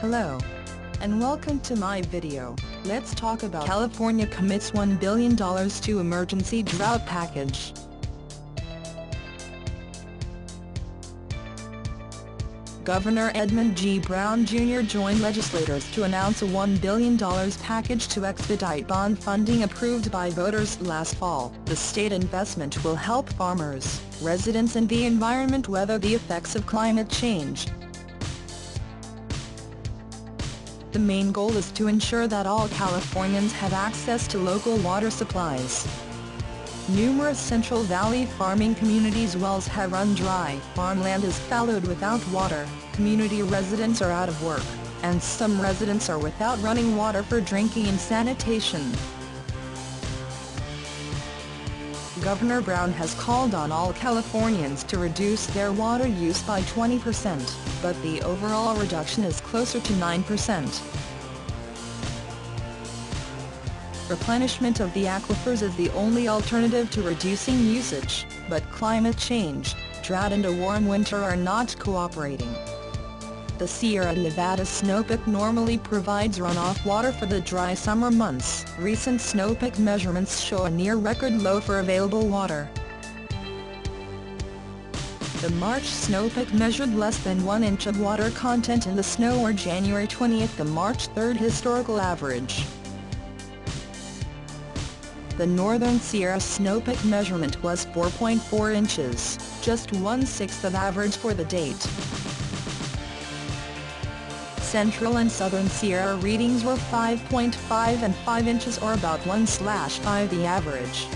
Hello, and welcome to my video. Let's talk about California commits $1 billion to emergency drought package. Governor Edmund G. Brown Jr. joined legislators to announce a $1 billion package to expedite bond funding approved by voters last fall. The state investment will help farmers, residents and the environment weather the effects of climate change. The main goal is to ensure that all Californians have access to local water supplies. Numerous Central Valley farming communities' wells have run dry, farmland is fallowed without water, community residents are out of work, and some residents are without running water for drinking and sanitation. Governor Brown has called on all Californians to reduce their water use by 20%, but the overall reduction is closer to 9%. Replenishment of the aquifers is the only alternative to reducing usage, but climate change, drought and a warm winter are not cooperating. The Sierra Nevada snowpack normally provides runoff water for the dry summer months. Recent snowpack measurements show a near-record low for available water. The March snowpack measured less than 1 inch of water content in the snow, or January 20, the March 3 historical average. The Northern Sierra snowpack measurement was 4.4 inches, just 1/6 of average for the date. Central and Southern Sierra readings were 5.5 and 5 inches, or about 1/5 the average.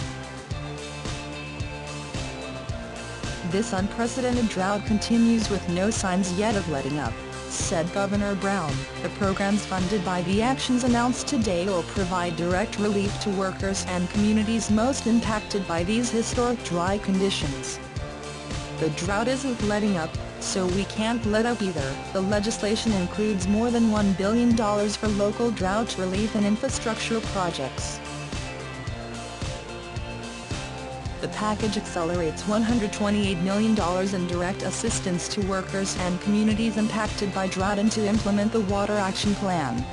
This unprecedented drought continues with no signs yet of letting up, said Governor Brown. The programs funded by the actions announced today will provide direct relief to workers and communities most impacted by these historic dry conditions. The drought isn't letting up, so we can't let up either. The legislation includes more than $1 billion for local drought relief and infrastructure projects. The package accelerates $128 million in direct assistance to workers and communities impacted by drought and to implement the Water Action Plan.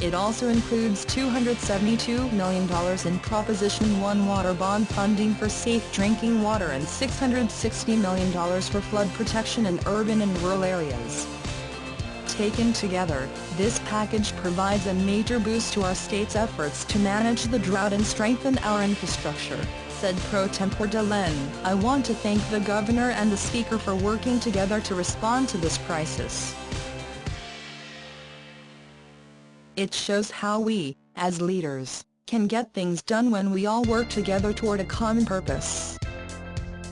It also includes $272 million in Proposition 1 water bond funding for safe drinking water and $660 million for flood protection in urban and rural areas. Taken together, this package provides a major boost to our state's efforts to manage the drought and strengthen our infrastructure, said Pro Tempore de León. I want to thank the Governor and the Speaker for working together to respond to this crisis. It shows how we, as leaders, can get things done when we all work together toward a common purpose.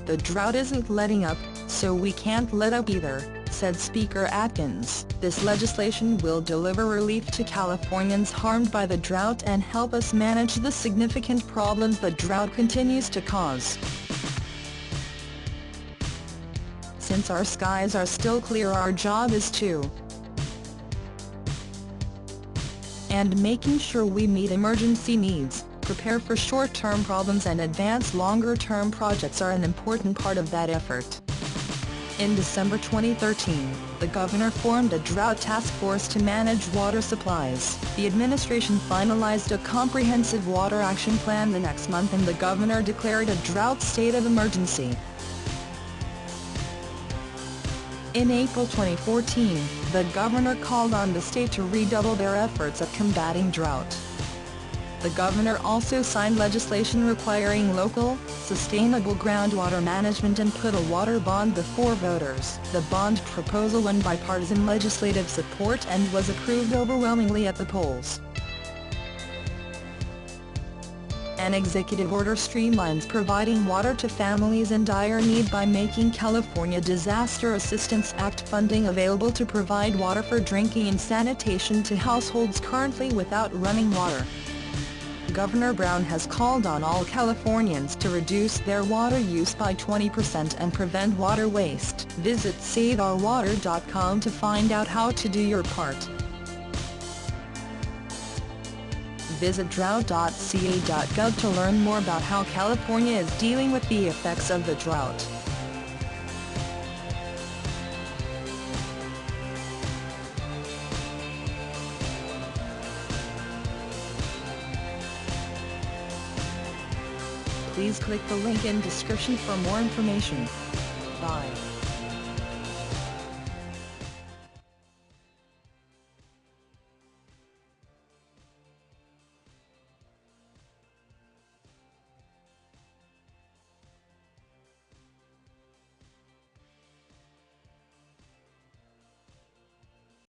The drought isn't letting up, so we can't let up either, said Speaker Atkins. This legislation will deliver relief to Californians harmed by the drought and help us manage the significant problems the drought continues to cause. Since our skies are still clear, our job is to and making sure we meet emergency needs, prepare for short-term problems and advance longer-term projects are an important part of that effort. In December 2013, the governor formed a Drought Task Force to manage water supplies. The administration finalized a comprehensive water action plan the next month, and the governor declared a drought state of emergency. In April 2014, the governor called on the state to redouble their efforts at combating drought. The governor also signed legislation requiring local, sustainable groundwater management and put a water bond before voters. The bond proposal won bipartisan legislative support and was approved overwhelmingly at the polls. An executive order streamlines providing water to families in dire need by making California Disaster Assistance Act funding available to provide water for drinking and sanitation to households currently without running water. Governor Brown has called on all Californians to reduce their water use by 20% and prevent water waste. Visit SaveOurWater.com to find out how to do your part. Visit drought.ca.gov to learn more about how California is dealing with the effects of the drought. Please click the link in description for more information. Bye.